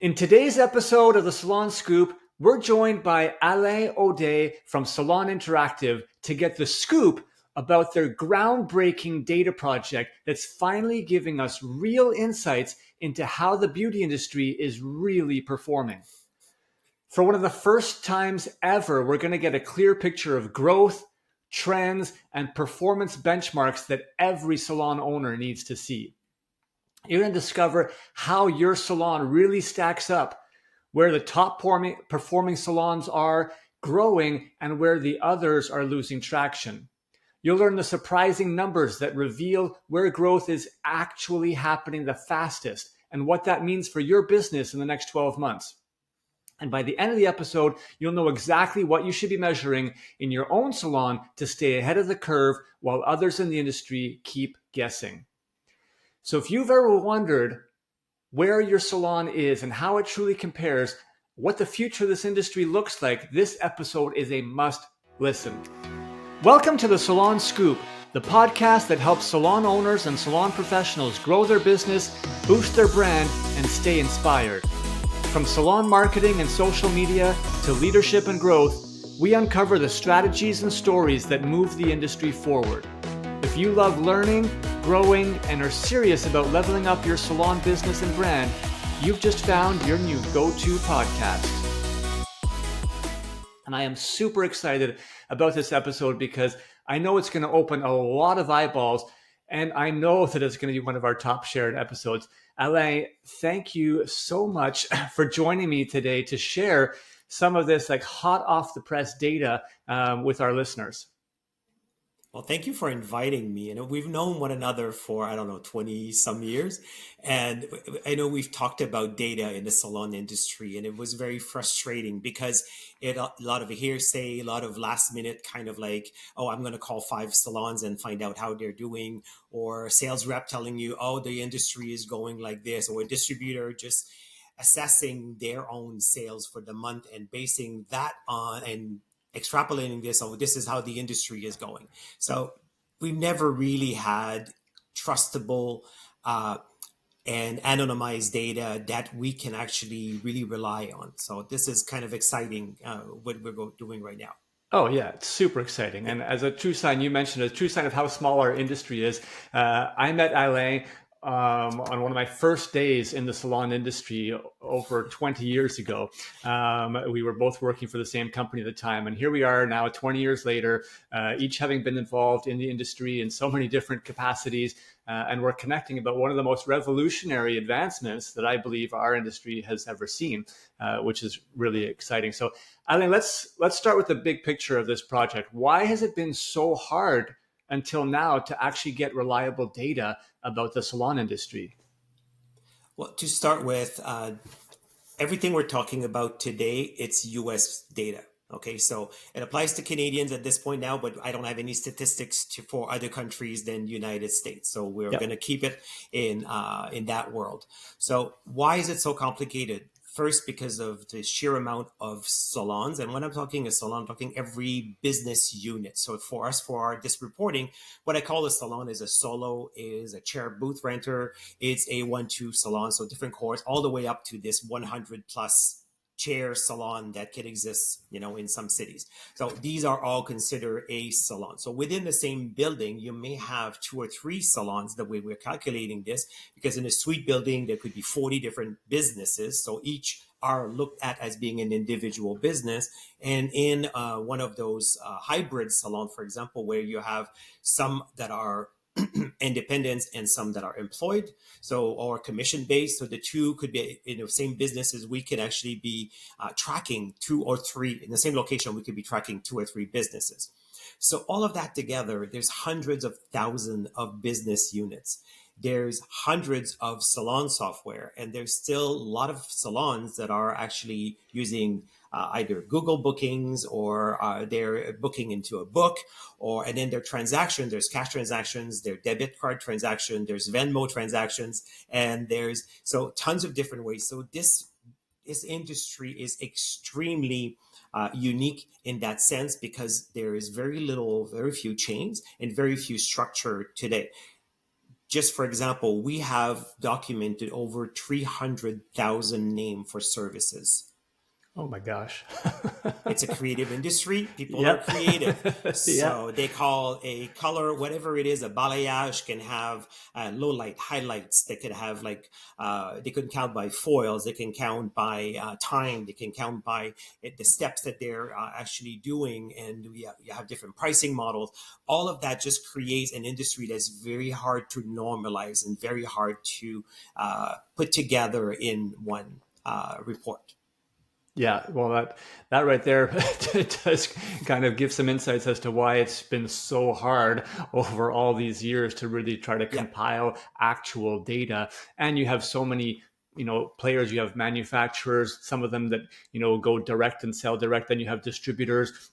In today's episode of the Salon Scoop, we're joined by Alain Audet from Salon Interactive to get the scoop about their groundbreaking data project that's finally giving us real insights into how the beauty industry is really performing. For one of the first times ever, we're going to get a clear picture of growth, trends, and performance benchmarks that every salon owner needs to see. You're going to discover how your salon really stacks up, where the top performing salons are growing and where the others are losing traction. You'll learn the surprising numbers that reveal where growth is actually happening the fastest and what that means for your business in the next 12 months. And by the end of the episode, you'll know exactly what you should be measuring in your own salon to stay ahead of the curve while others in the industry keep guessing. So if you've ever wondered where your salon is and how it truly compares, what the future of this industry looks like, this episode is a must listen. Welcome to the Salon Scoop, the podcast that helps salon owners and salon professionals grow their business, boost their brand, and stay inspired. From salon marketing and social media to leadership and growth, we uncover the strategies and stories that move the industry forward. If you love learning, growing, and are serious about leveling up your salon business and brand, you've just found your new go-to podcast. And I am super excited about this episode because I know it's going to open a lot of eyeballs, and I know that it's going to be one of our top shared episodes. Alain, thank you so much for joining me today to share some of this hot off the press data with our listeners. Well, thank you for inviting me. We've known one another for, 20 some years. And I know we've talked about data in the salon industry, and it was very frustrating because a lot of hearsay, a lot of last minute kind of oh, I'm going to call 5 salons and find out how they're doing, or a sales rep telling you, oh, the industry is going like this, or a distributor just assessing their own sales for the month and basing that on and extrapolating this, oh, this is how the industry is going. So we've never really had trustable and anonymized data that we can actually really rely on. So this is kind of exciting what we're doing right now. Oh yeah, it's super exciting. And as a true sign, you mentioned a true sign of how small our industry is. I met Alain on one of my first days in the salon industry over 20 years ago. We were both working for the same company at the time. And here we are now 20 years later, each having been involved in the industry in so many different capacities. And we're connecting about one of the most revolutionary advancements that I believe our industry has ever seen, which is really exciting. So Alain, let's start with the big picture of this project. Why has it been so hard until now to actually get reliable data about the salon industry? Well, to start with, everything we're talking about today, it's US data. Okay, so it applies to Canadians at this point now, but I don't have any statistics for other countries than United States. So we're going to keep it in that world. So why is it so complicated? First, because of the sheer amount of salons. And when I'm talking a salon, I'm talking every business unit. So for us, this reporting, what I call a salon is a solo, is a chair booth renter, it's a 1-2 salon. So different cohorts, all the way up to this 100 plus chair salon that can exist, in some cities. So these are all considered a salon. So within the same building, you may have 2 or 3 salons, the way we're calculating this, because in a suite building, there could be 40 different businesses. So each are looked at as being an individual business. And in one of those hybrid salons, for example, where you have some that are independents and some that are employed, or commission based. So the two could be in the same businesses. We could actually be tracking 2 or 3 in the same location. We could be tracking 2 or 3 businesses. So all of that together, there's hundreds of thousands of business units. There's hundreds of salon software, and there's still a lot of salons that are actually using either Google bookings, or they're booking into a book, and then their transactions, there's cash transactions, there's debit card transaction, there's Venmo transactions, and there's so tons of different ways. So this industry is extremely unique in that sense, because there is very few chains and very few structure today. just for example, we have documented over 300,000 names for services. Oh my gosh. It's a creative industry. People are Yep. creative. Yeah. So they call a color, whatever it is, a balayage can have low light, highlights. They could have they can count by foils. They can count by time. They can count by the steps that they're actually doing. And you have different pricing models. All of that just creates an industry that's very hard to normalize and very hard to put together in one report. Yeah, well, that right there does kind of give some insights as to why it's been so hard over all these years to really try to Yeah. compile actual data. And you have so many, players. You have manufacturers, some of them that go direct and sell direct. Then you have distributors.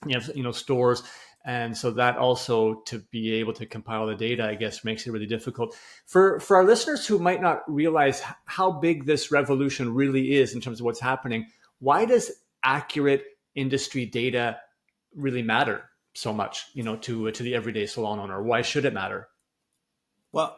You have stores, and so that also, to be able to compile the data, I guess, makes it really difficult for our listeners who might not realize how big this revolution really is in terms of what's happening. Why does accurate industry data really matter so much, to the everyday salon owner? Why should it matter? Well,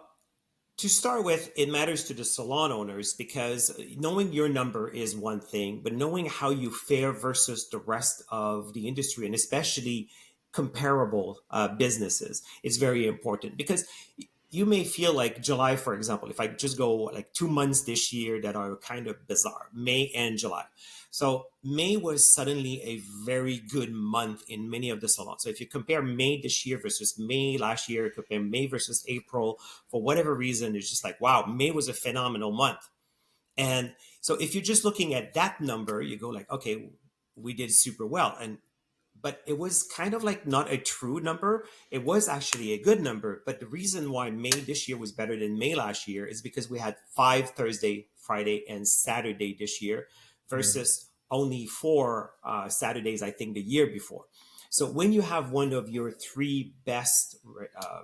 to start with, it matters to the salon owners because knowing your number is one thing, but knowing how you fare versus the rest of the industry, and especially comparable businesses, is very important because you may feel like July, for example, if I just go like 2 months this year that are kind of bizarre, May and July. So May was suddenly a very good month in many of the salons. So if you compare May this year versus May last year, compare May versus April, for whatever reason, it's just like, wow, May was a phenomenal month. And so if you're just looking at that number, you go like, okay, we did super well. But it was kind of like not a true number. It was actually a good number. But the reason why May this year was better than May last year is because we had 5 Thursday, Friday, and Saturday this year versus only 4 Saturdays, I think, the year before. So when you have one of your three best uh,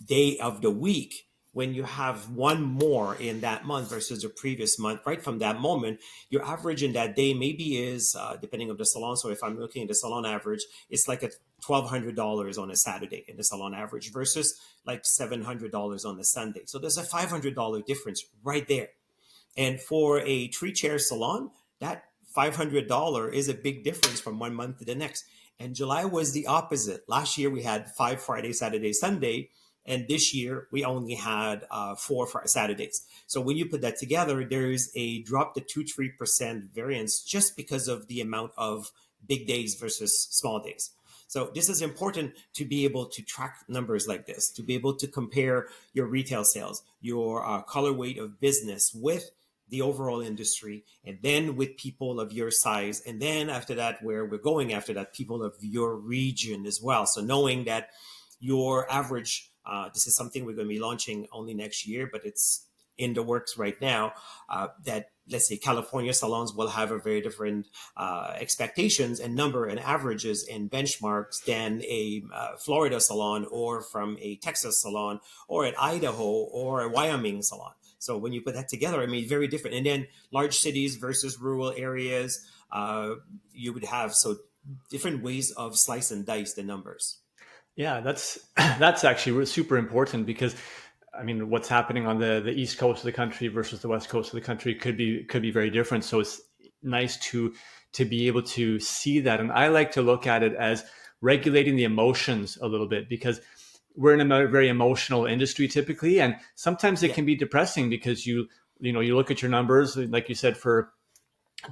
day of the week, when you have one more in that month versus the previous month, right from that moment, your average in that day maybe is, depending on the salon. So if I'm looking at the salon average, it's like a $1,200 on a Saturday in the salon average versus like $700 on a Sunday. So there's a $500 difference right there. And for a three chair salon, that $500 is a big difference from one month to the next. And July was the opposite. Last year we had 5 Friday, Saturday, Sunday. And this year we only had 4 Saturdays. So when you put that together, there is a drop to 2-3% variance just because of the amount of big days versus small days. So this is important to be able to track numbers like this, to be able to compare your retail sales, your color weight of business with the overall industry, and then with people of your size. And then after that, where we're going after that, people of your region as well. So knowing that your average, this is something we're going to be launching only next year, but it's in the works right now, that let's say California salons will have a very different expectations and number and averages and benchmarks than a Florida salon or from a Texas salon or an Idaho or a Wyoming salon. So when you put that together, I mean, very different. And then large cities versus rural areas, you would have so different ways of slice and dice the numbers. Yeah, that's that's actually super important because, I mean, what's happening on the east coast of the country versus the west coast of the country could be very different. So it's nice to be able to see that. And I like to look at it as regulating the emotions a little bit, because we're in a very emotional industry typically, and sometimes it Yeah. can be depressing because you look at your numbers, like you said, for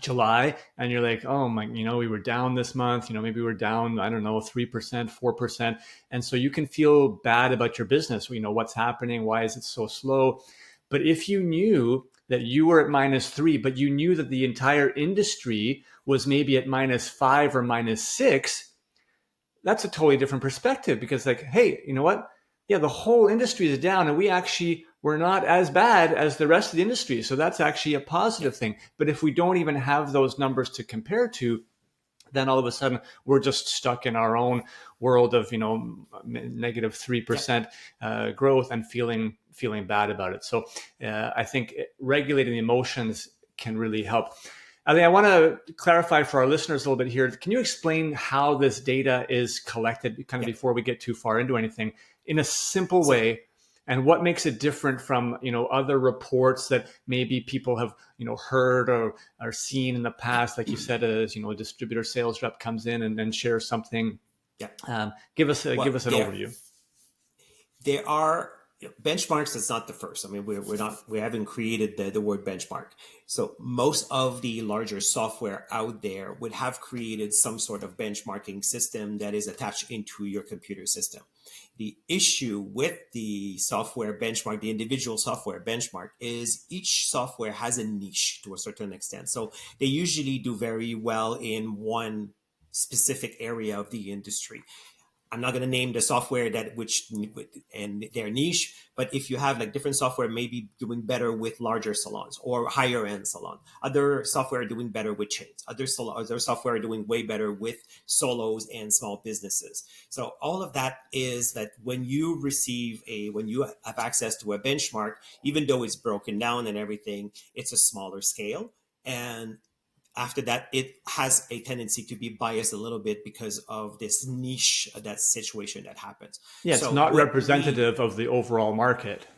July, and you're like, oh my, we were down this month, maybe we're down, I don't know, 3%, 4%. And so you can feel bad about your business. What's happening? Why is it so slow? But if you knew that you were at -3, but you knew that the entire industry was maybe at -5 or -6, that's a totally different perspective, because like, hey, you know what? Yeah, the whole industry is down and we actually were not as bad as the rest of the industry. So that's actually a Yeah. positive thing. But if we don't even have those numbers to compare to, then all of a sudden we're just stuck in our own world of negative Yeah. 3% growth and feeling bad about it. So I think regulating the emotions can really help. Ali, I want to clarify for our listeners a little bit here. Can you explain how this data is collected, kind of Yeah. before we get too far into anything, in a simple So way? And what makes it different from other reports that maybe people have heard or seen in the past? Like you said, as a distributor sales rep comes in and then shares something. Yeah. Give us an There overview. there are benchmarks. That's not the first. I mean, we haven't created the word benchmark. So most of the larger software out there would have created some sort of benchmarking system that is attached into your computer system. The issue with the software benchmark, the individual software benchmark, is each software has a niche to a certain extent. So they usually do very well in one specific area of the industry. I'm not going to name the software that which and their niche, but if you have like different software, maybe doing better with larger salons or higher end salon, other software doing better with chains, other software doing way better with solos and small businesses. So all of that is that when you when you have access to a benchmark, even though it's broken down and everything, it's a smaller scale. And after that, it has a tendency to be biased a little bit because of this niche, that situation that happens. Yeah, it's So not what we representative of the overall market.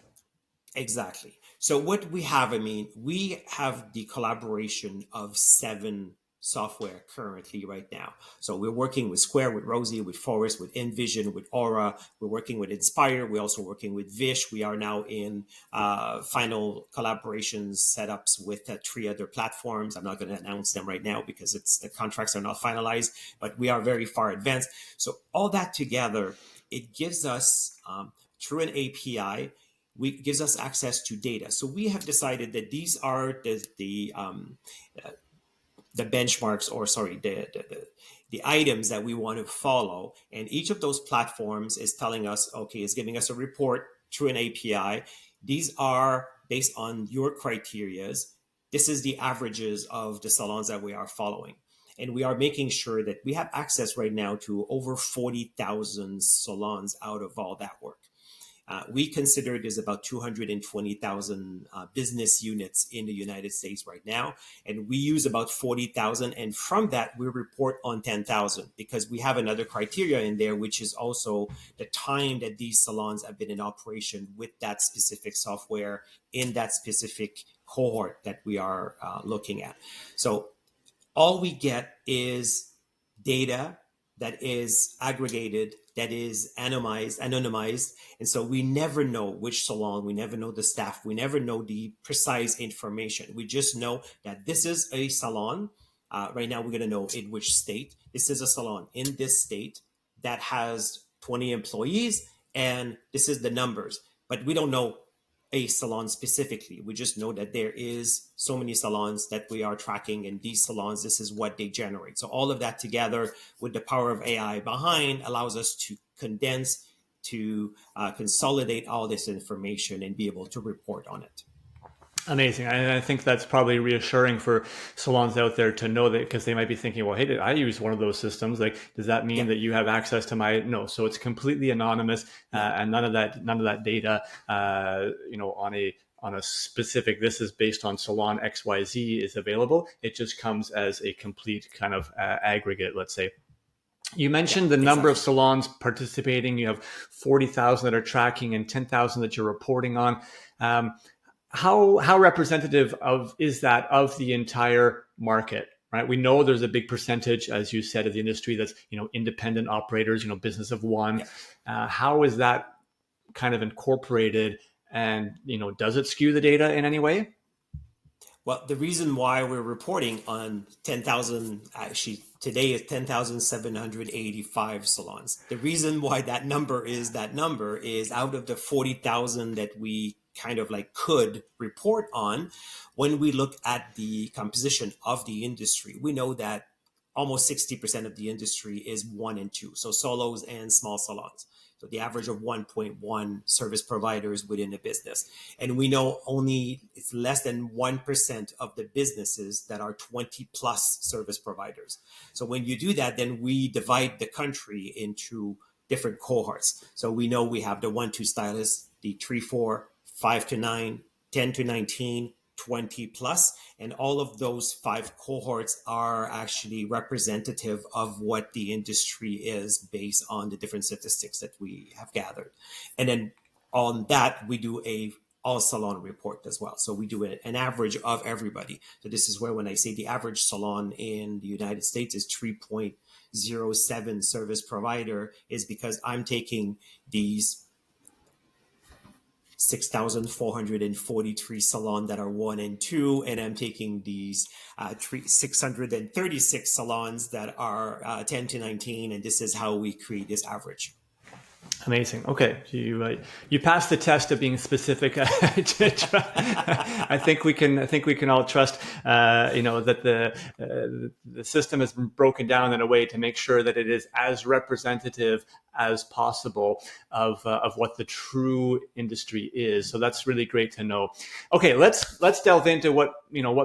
Exactly. So what we have, I mean, we have the collaboration of 7 software currently right now. So we're working with Square, with Rosie, with Forest, with Envision, with Aura. We're working with Inspire. We're also working with Vish. We are now in final collaborations setups with 3 other platforms. I'm not going to announce them right now because the contracts are not finalized, but we are very far advanced. So all that together, it gives us through an API, gives us access to data. So we have decided that these are the benchmarks, or sorry, the items that we want to follow. And each of those platforms is telling us, okay, is giving us a report through an API. These are based on your criterias. This is the averages of the salons that we are following. And we are making sure that we have access right now to over 40,000 salons out of all that work. We consider there's about 220,000 business units in the United States right now, and we use about 40,000. And from that, we report on 10,000 because we have another criteria in there, which is also the time that these salons have been in operation with that specific software in that specific cohort that we are looking at. So all we get is data that is aggregated, that is anonymized. And so we never know which salon, we never know the staff, we never know the precise information. We just know that this is a salon. Right now, we're going to know in which state. This is a salon in this state that has 20 employees, and this is the numbers. But we don't know a salon specifically. We just know that there is so many salons that we are tracking, and these salons, this is what they generate. So all of that together with the power of AI behind allows us to condense, to consolidate all this information and be able to report on it. Amazing. I think that's probably reassuring for salons out there to know that, because they might be thinking, well, hey, did I use one of those systems? Like, does that mean Yeah, that you have access to my? No. So it's completely anonymous, yeah, and none of that data, on a specific, this is based on salon XYZ is available. It just comes as a complete kind of aggregate, let's say. You yeah, mentioned the number of exactly. salons participating. You have 40,000 that are tracking and 10,000 that you're reporting on. Um, how representative of is that of the entire market? Right, we know there's a big percentage, as you said, of the industry that's independent operators, business of one. Yeah. How is that kind of incorporated, and does it skew the data in any way? Well, the reason why we're reporting on 10,000, actually today is 10,785 salons. The reason why that number is out of the 40,000 that we kind of like could report on. When we look at the composition of the industry, we know that almost 60% of the industry is 1 and 2. So solos and small salons. So the average of 1.1 service providers within a business. And we know only it's less than 1% of the businesses that are 20 plus service providers. So when you do that, then we divide the country into different cohorts. So we know we have the 1-2 stylists, the 3-4, 5-9, 10-19, 20 plus, and all of those 5 cohorts are actually representative of what the industry is based on the different statistics that we have gathered. And then on that, we do a all salon report as well. So we do an average of everybody. So this is where when I say the average salon in the United States is 3.07 service provider, is because I'm taking these 6,443 salon that are 1 and 2, and I'm taking these 636 salons that are 10 to 19, and this is how we create this average. Amazing. Okay, you passed the test of being specific. I think we can all trust, that the system has been broken down in a way to make sure that it is as representative as possible of what the true industry is. So that's really great to know. Okay, let's delve into what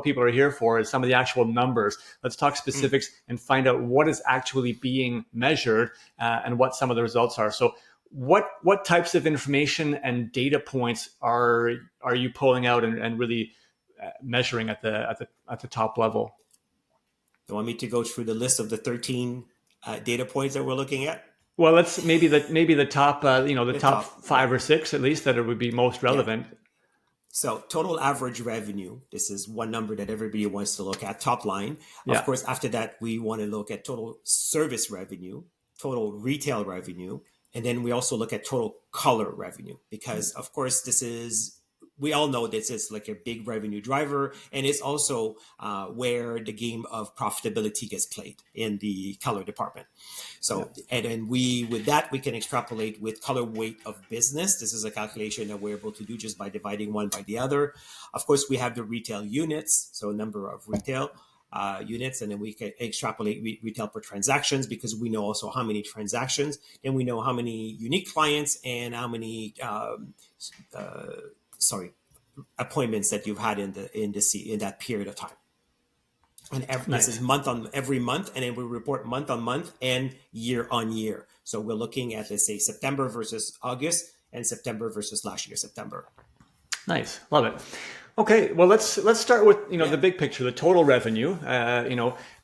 people are here for, is some of the actual numbers. Let's talk specifics and find out what is actually being measured and what some of the results are. So what types of information and data points are you pulling out and really measuring at the top level? You want me to go through the list of the 13 data points that we're looking at? Well, let's maybe the top the top 5 or 6 at least that would be most relevant. Yeah. So total average revenue, this is one number that everybody wants to look at, top line. Yeah. Of course, after that, we want to look at total service revenue, total retail revenue, and then we also look at total color revenue, because of course we all know this is like a big revenue driver, and it's also where the game of profitability gets played in the color department. So, and then with that, we can extrapolate with color weight of business. This is a calculation that we're able to do just by dividing one by the other. Of course, we have the retail units, so number of retail units, and then we can extrapolate retail per transactions, because we know also how many transactions, and we know how many unique clients and how many appointments that you've had in that period of time. And this is every month, and then we report month on month and year on year. So we're looking at, let's say, September versus August and September versus last year September. Nice, love it. Okay, well let's start with the big picture, the total revenue.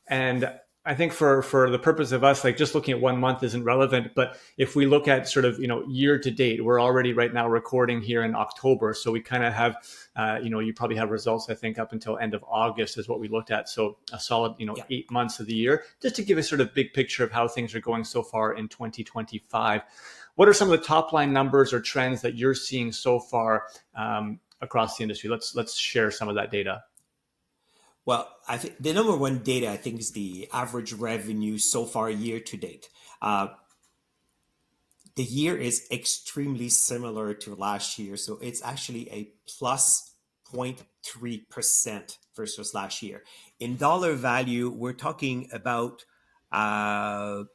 And I think for the purpose of us, like just looking at 1 month isn't relevant. But if we look at sort of year to date, we're already right now recording here in October, so we kind of have you probably have results, I think, up until end of August is what we looked at. So a solid 8 months of the year, just to give a sort of big picture of how things are going so far in 2025. What are some of the top line numbers or trends that you're seeing so far across the industry? Let's share some of that data. Well, I think the number one data, I think, is the average revenue so far year to date. The year is extremely similar to last year. So it's actually a plus 0.3% versus last year. In dollar value, we're talking about $400.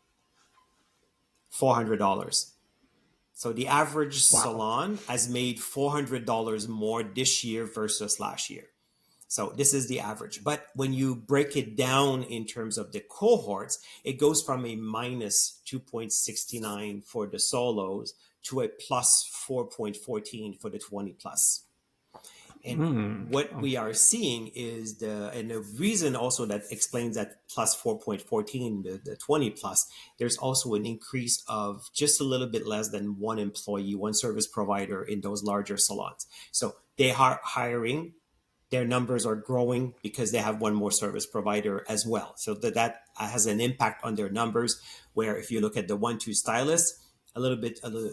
So the average salon has made $400 more this year versus last year. So this is the average. But when you break it down in terms of the cohorts, it goes from a minus 2.69 for the solos to a plus 4.14 for the 20 plus. And what we are seeing is the reason also that explains that plus 4.14, the 20 plus, there's also an increase of just a little bit less than one employee, one service provider in those larger salons. So they are hiring. Their numbers are growing because they have one more service provider as well. So that has an impact on their numbers, where if you look at the 1-2 stylists, a little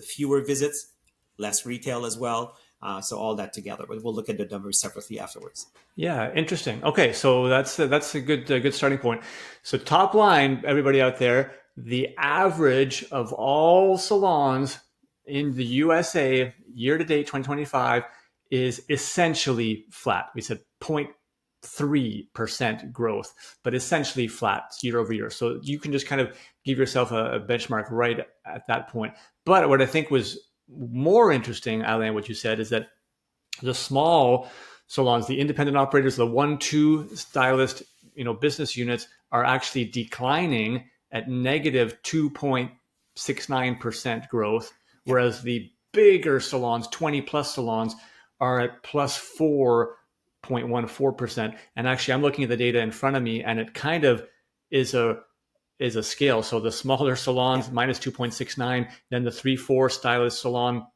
fewer visits, less retail as well. So all that together, but we'll look at the numbers separately afterwards. Yeah, interesting. Okay, so that's a good starting point. So top line, everybody out there, the average of all salons in the USA year to date 2025 is essentially flat. We said 0.3% growth, but essentially flat year over year. So you can just kind of give yourself a benchmark right at that point. But what I think was more interesting, Alain, what you said is that the small salons, the independent operators, the 1-2 stylist, business units are actually declining at negative 2.69% growth, whereas the bigger salons, 20 plus salons, are at plus 4.14%. And actually, I'm looking at the data in front of me, and it kind of is a scale. So the smaller salons minus 2.69, then the 3-4 stylist salon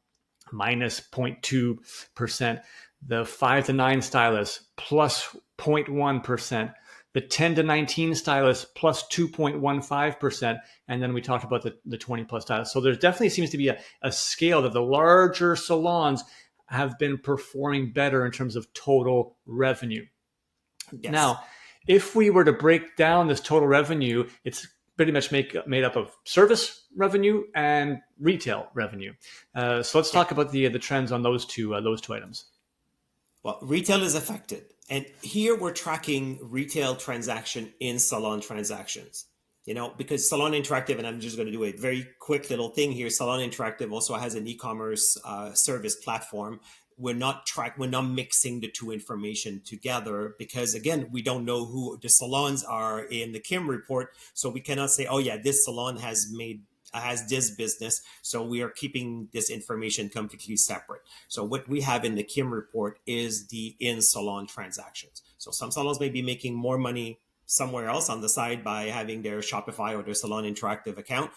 minus 0.2%, the 5 to 9 stylists plus 0.1%, the 10 to 19 stylists plus 2.15%, and then we talked about the 20 plus stylists. So there definitely seems to be a scale that the larger salons have been performing better in terms of total revenue. Yes. Now, if we were to break down this total revenue, it's pretty much made up of service revenue and retail revenue. So let's talk about the trends on those two items. Well, retail is affected. And here we're tracking retail transaction in salon transactions. Because Salon Interactive, and I'm just going to do a very quick little thing here. Salon Interactive also has an e-commerce service platform. We're not mixing the two information together because, again, we don't know who the salons are in the Kim report. So we cannot say, oh yeah, this salon has this business, so we are keeping this information completely separate. So what we have in the Kim report is the in-salon transactions. So some salons may be making more money somewhere else on the side by having their Shopify or their Salon Interactive account.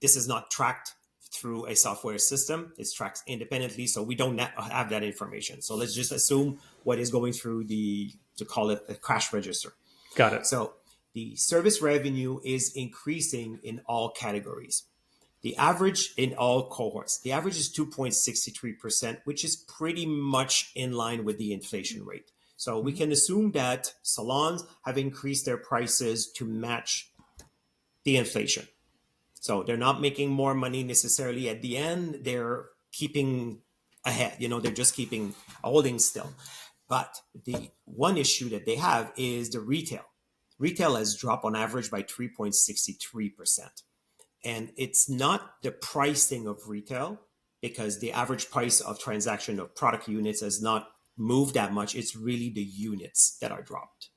This is not tracked through a software system. It's tracked independently, so we don't have that information. So let's just assume what is going through to call it the cash register. Got it. So the service revenue is increasing in all categories. The average in all cohorts, the average is 2.63%, which is pretty much in line with the inflation rate. So we can assume that salons have increased their prices to match the inflation. So they're not making more money necessarily at the end. They're keeping ahead, they're just holding still. But the one issue that they have is the retail. Retail has dropped on average by 3.63%. And it's not the pricing of retail, because the average price of transaction of product units has not moved that much. It's really the units that have dropped.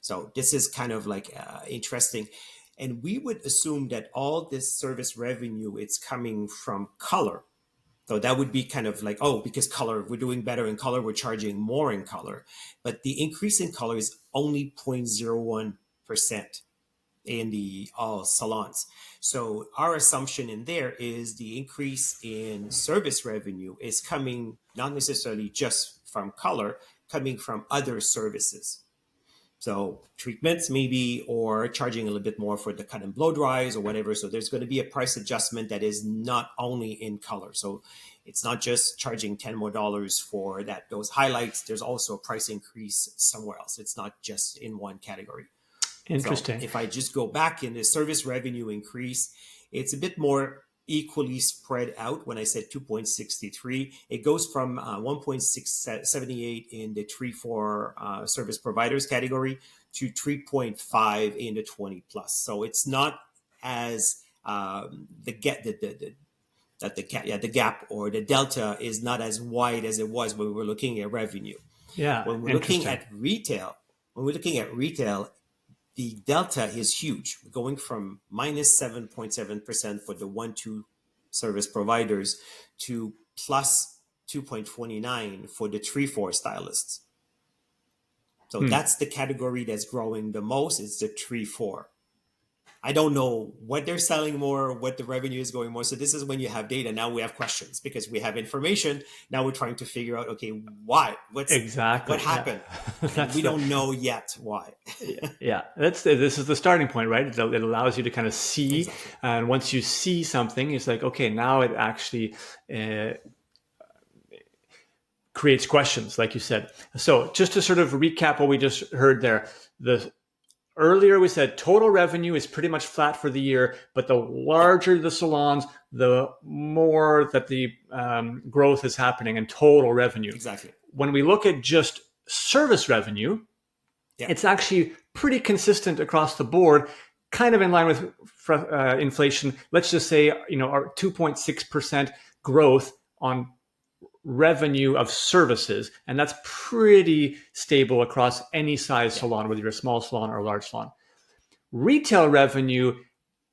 So this is kind of like interesting. And we would assume that all this service revenue, it's coming from color. So that would be kind of like, oh, because color, we're doing better in color, we're charging more in color. But the increase in color is only 0.01% in the all salons. So our assumption in there is the increase in service revenue is coming not necessarily just from color, coming from other services. So treatments maybe, or charging a little bit more for the cut and blow dries or whatever. So there's going to be a price adjustment that is not only in color. So it's not just charging $10 more for those highlights. There's also a price increase somewhere else. It's not just in one category. Interesting. So if I just go back in the service revenue increase, it's a bit more equally spread out. When I said 2.63, it goes from 1.678 in the 3-4 service providers category to 3.5 in the 20 plus. So it's not as the gap or the delta is not as wide as it was when we were looking at revenue. Yeah. When we're looking at retail, the delta is huge, going from minus 7.7% for the 1-2 service providers to plus 2.29 for the 3-4 stylists. So that's the category that's growing the most. It's the 3-4. I don't know what they're selling more, what the revenue is going more. So this is when you have data. Now we have questions because we have information. Now we're trying to figure out, okay, why? What happened? Yeah. We don't know yet why. Yeah, this is the starting point, right? It allows you to kind of see. Exactly. And once you see something, it's like, okay, now it actually creates questions, like you said. So just to sort of recap what we just heard there, earlier we said total revenue is pretty much flat for the year, but the larger the salons, the more that the growth is happening in total revenue. Exactly. When we look at just service revenue, it's actually pretty consistent across the board, kind of in line with inflation. Let's just say, our 2.6% growth on revenue of services, and that's pretty stable across any size salon, whether you're a small salon or a large salon. Retail revenue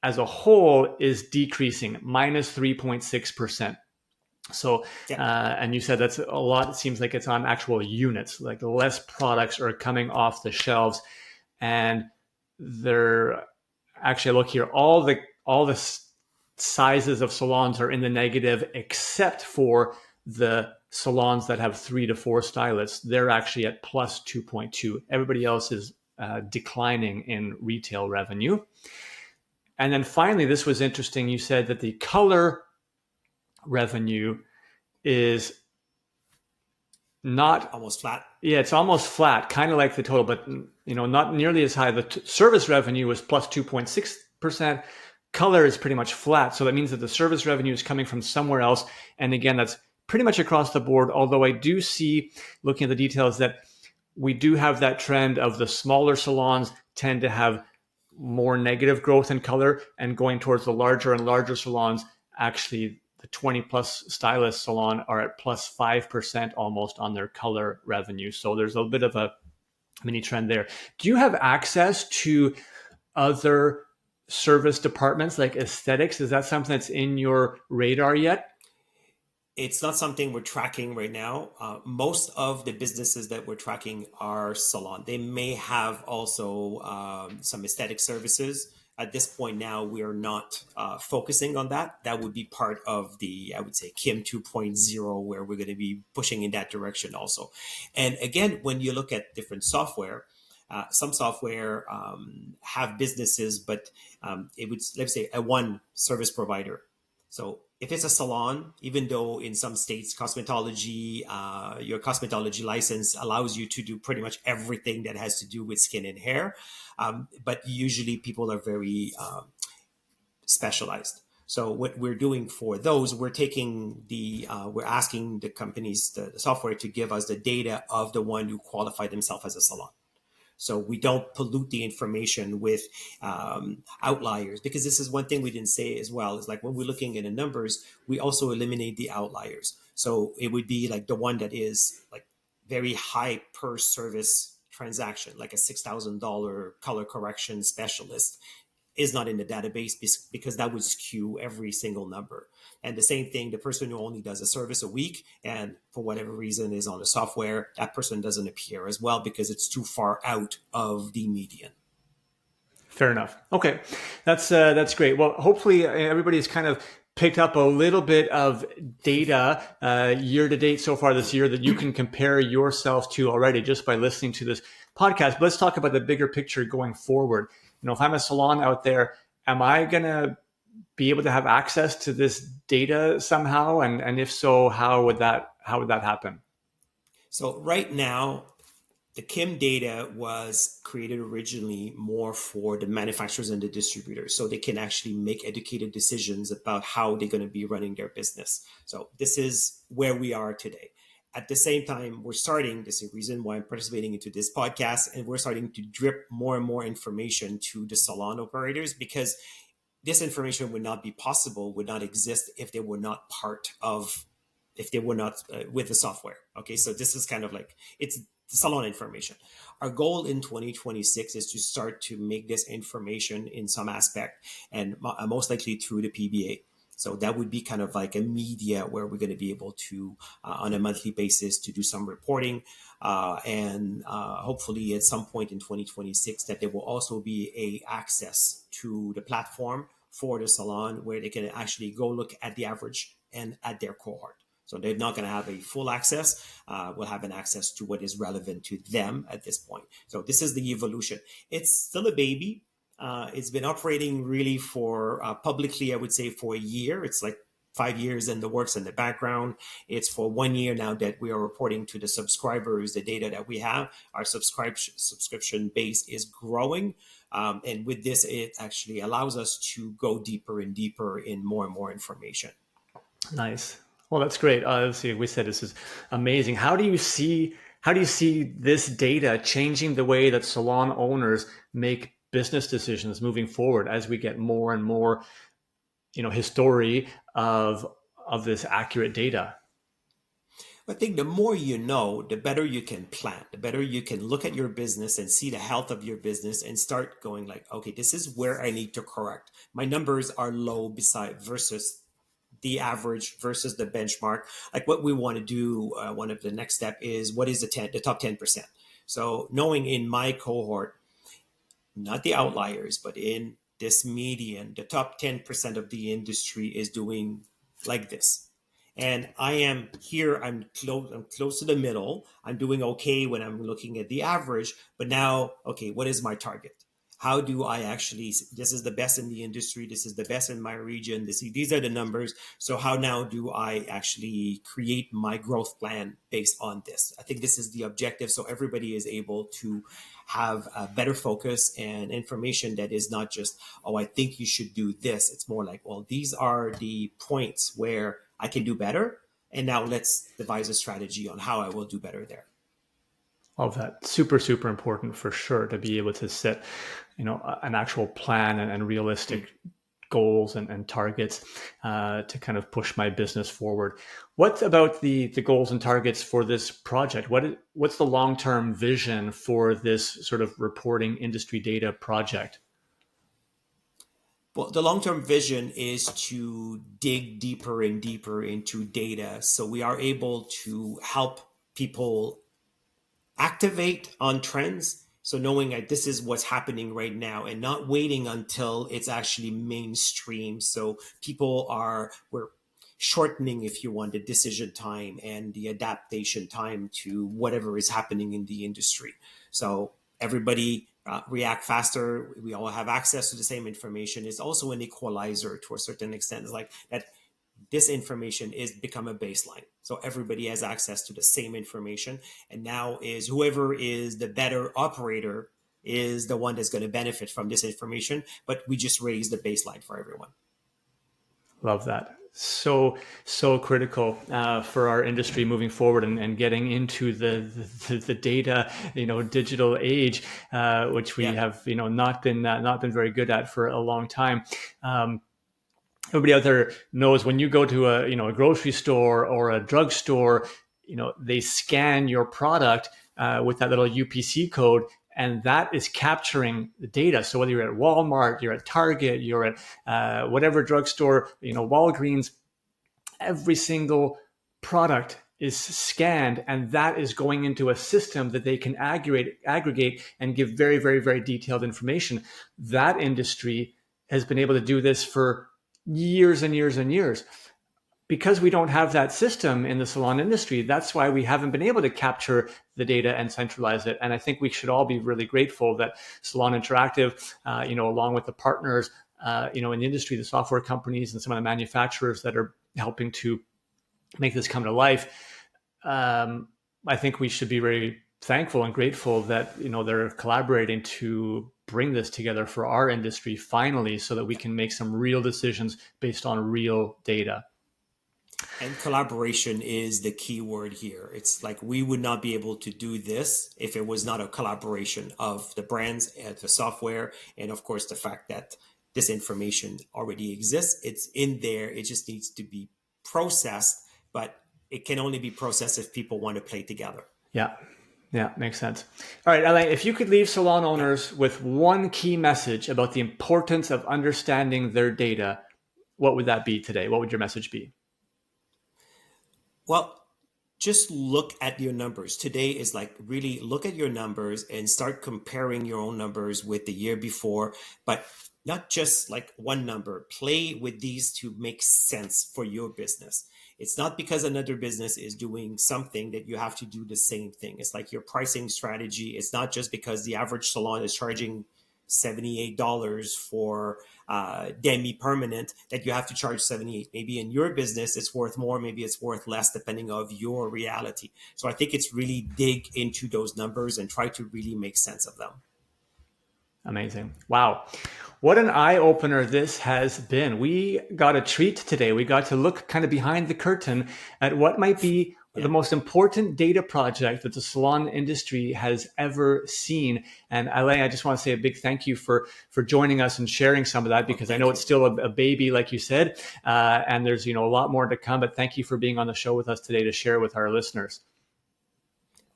as a whole is decreasing, minus 3.6%. So, and you said that's a lot. It seems like it's on actual units, like less products are coming off the shelves, and they're actually, look here, all the sizes of salons are in the negative, except for the salons that have 3 to 4 stylists. They're actually at plus 2.2. Everybody else is declining in retail revenue. And then finally, this was interesting. You said that the color revenue is not Almost flat. yeah, it's almost flat, kind of like the total, but not nearly as high. The service revenue was plus 2.6%. Color is pretty much flat, so that means that the service revenue is coming from somewhere else. And again, that's pretty much across the board. Although I do see, looking at the details, that we do have that trend of the smaller salons tend to have more negative growth in color, and going towards the larger and larger salons, actually the 20 plus stylist salon are at plus 5% almost on their color revenue. So there's a bit of a mini trend there. Do you have access to other service departments like aesthetics? Is that something that's in your radar yet? It's not something we're tracking right now. Most of the businesses that we're tracking are salon. They may have also some aesthetic services. At this point now, we are not focusing on that. That would be part of the, I would say, Kim 2.0, where we're going to be pushing in that direction also. And again, when you look at different software, some software have businesses, but it would, let's say, a one service provider. So if it's a salon, even though in some states cosmetology, your cosmetology license allows you to do pretty much everything that has to do with skin and hair, but usually people are very specialized. So what we're doing for those, we're taking we're asking the companies, the software, to give us the data of the one who qualified themselves as a salon. So we don't pollute the information with outliers, because this is one thing we didn't say as well, is like when we're looking at the numbers, we also eliminate the outliers. So it would be like the one that is like very high per service transaction, like a $6,000 color correction specialist, is not in the database because that would skew every single number. And the same thing, the person who only does a service a week and for whatever reason is on the software, that person doesn't appear as well because it's too far out of the median. Fair enough. Okay, that's great. Well, hopefully everybody's kind of picked up a little bit of data year to date so far this year that you can compare yourself to already just by listening to this podcast. But let's talk about the bigger picture going forward. If I'm a salon out there, am I going to be able to have access to this data somehow? And if so, how would that happen? So right now, the Kim data was created originally more for the manufacturers and the distributors, so they can actually make educated decisions about how they're going to be running their business. So this is where we are today. At the same time, we're starting, this is the reason why I'm participating into this podcast, and we're starting to drip more and more information to the salon operators, because this information would not be possible, would not exist if they were not part of, if they were not with the software. Okay, so this is kind of like, it's salon information. Our goal in 2026 is to start to make this information in some aspect, and most likely through the PBA. So that would be kind of like a media where we're going to be able to, on a monthly basis, to do some reporting. And hopefully at some point in 2026 that there will also be a access to the platform for the salon where they can actually go look at the average and at their cohort. So they're not going to have a full access. We'll have an access to what is relevant to them at this point. So this is the evolution. It's still a baby. It's been operating really for publicly, I would say, for a year. It's like 5 years in the works in the background. It's for 1 year now that we are reporting to the subscribers the data that we have. Our subscription base is growing. And with this, it actually allows us to go deeper and deeper in more and more information. Nice. Well, that's great. Obviously, we said this is amazing. How do you see this data changing the way that salon owners make business decisions moving forward as we get more and more, history of this accurate data? I think the more you know, the better you can plan, the better you can look at your business and see the health of your business and start going like, okay, this is where I need to correct. My numbers are low beside versus the average versus the benchmark. Like what we want to do, one of the next step is what is the top 10%. So knowing in my cohort, not the outliers, but in this median, the top 10% of the industry is doing like this. And I am here, I'm close to the middle. I'm doing okay when I'm looking at the average, but now, okay, what is my target? How do I actually, this is the best in the industry, this is the best in my region, these are the numbers. So how now do I actually create my growth plan based on this? I think this is the objective, so everybody is able to have a better focus and information that is not just, oh, I think you should do this. It's more like, well, these are the points where I can do better, and now let's devise a strategy on how I will do better there. All of that super, super important for sure to be able to set, an actual plan and realistic goals and targets to kind of push my business forward. What about the goals and targets for this project? What's the long-term vision for this sort of reporting industry data project? Well, the long term vision is to dig deeper and deeper into data so we are able to help people activate on trends. So knowing that this is what's happening right now and not waiting until it's actually mainstream. So we're shortening, if you want, the decision time and the adaptation time to whatever is happening in the industry. So everybody react faster. We all have access to the same information. It's also an equalizer to a certain extent. It's like that this information is become a baseline. So everybody has access to the same information. And now is whoever is the better operator is the one that's going to benefit from this information. But we just raise the baseline for everyone. Love that. So critical for our industry moving forward and getting into the data, digital age, which we Yeah. have, not been very good at for a long time. Everybody out there knows when you go to a grocery store or a drugstore, they scan your product with that little UPC code, and that is capturing the data. So whether you're at Walmart, you're at Target, you're at whatever drugstore, Walgreens, every single product is scanned, and that is going into a system that they can aggregate and give very, very, very detailed information. That industry has been able to do this for years and years and years. Because we don't have that system in the salon industry, that's why we haven't been able to capture the data and centralize it. And I think we should all be really grateful that Salon Interactive, along with the partners, in the industry, the software companies and some of the manufacturers that are helping to make this come to life. I think we should be very thankful and grateful that they're collaborating to bring this together for our industry finally, so that we can make some real decisions based on real data. And collaboration is the key word here. It's like we would not be able to do this if it was not a collaboration of the brands and the software, and of course the fact that this information already exists. It's in there. It just needs to be processed, but it can only be processed if people want to play together. Yeah. Yeah, makes sense. All right, Alain, if you could leave salon owners with one key message about the importance of understanding their data, what would that be today? What would your message be? Well, just look at your numbers. Today is like really look at your numbers and start comparing your own numbers with the year before, but not just like one number. Play with these to make sense for your business. It's not because another business is doing something that you have to do the same thing. It's like your pricing strategy. It's not just because the average salon is charging $78 for demi permanent that you have to charge 78. Maybe in your business it's worth more, maybe it's worth less, depending of your reality. So I think it's really dig into those numbers and try to really make sense of them. Amazing. Wow. What an eye opener this has been. We got a treat today. We got to look kind of behind the curtain at what might be the Yeah. most important data project that the salon industry has ever seen. And Alain, I just want to say a big thank you for joining us and sharing some of that, because I know it's still a baby, like you said, and there's a lot more to come. But thank you for being on the show with us today to share with our listeners.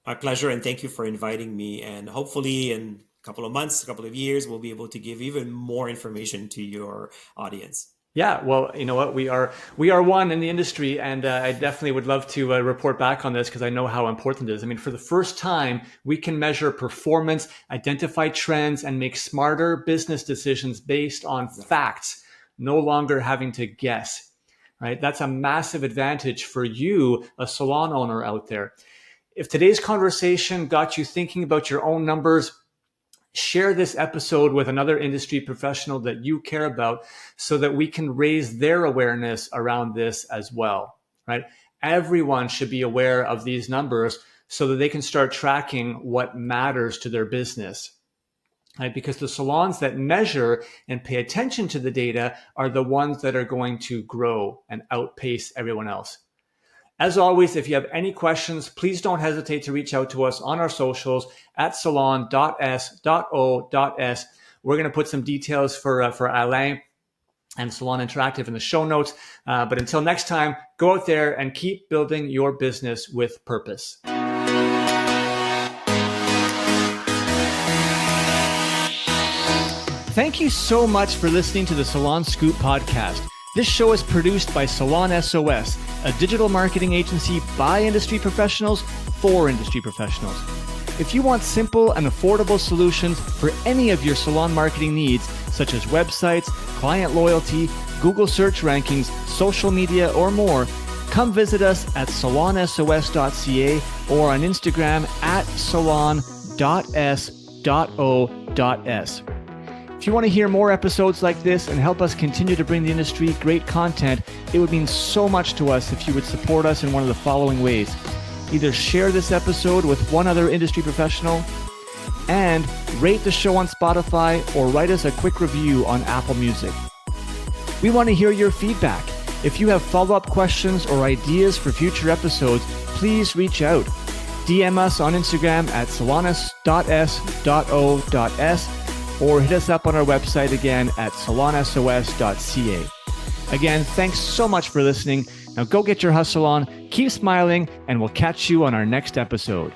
My pleasure, and thank you for inviting me. And hopefully in a couple of months, a couple of years, we'll be able to give even more information to your audience. Yeah, well, you know what? We are one in the industry, and I definitely would love to report back on this because I know how important it is. I mean, for the first time, we can measure performance, identify trends, and make smarter business decisions based on facts, no longer having to guess. Right? That's a massive advantage for you, a salon owner out there. If today's conversation got you thinking about your own numbers, share this episode with another industry professional that you care about so that we can raise their awareness around this as well, right? Everyone should be aware of these numbers so that they can start tracking what matters to their business. Right? Because the salons that measure and pay attention to the data are the ones that are going to grow and outpace everyone else. As always, if you have any questions, please don't hesitate to reach out to us on our socials at salon.s.o.s. We're going to put some details for Alain and Salon Interactive in the show notes. But until next time, go out there and keep building your business with purpose. Thank you so much for listening to the Salon Scoop podcast. This show is produced by Salon S.O.S, a digital marketing agency by industry professionals for industry professionals. If you want simple and affordable solutions for any of your salon marketing needs, such as websites, client loyalty, Google search rankings, social media, or more, come visit us at salonsos.ca or on Instagram at salon.s.o.s. If you want to hear more episodes like this and help us continue to bring the industry great content, it would mean so much to us if you would support us in one of the following ways. Either share this episode with one other industry professional and rate the show on Spotify or write us a quick review on Apple Music. We want to hear your feedback. If you have follow-up questions or ideas for future episodes, please reach out. DM us on Instagram at salonus.s.o.s or hit us up on our website again at salonsos.ca. Again, thanks so much for listening. Now go get your hustle on, keep smiling, and we'll catch you on our next episode.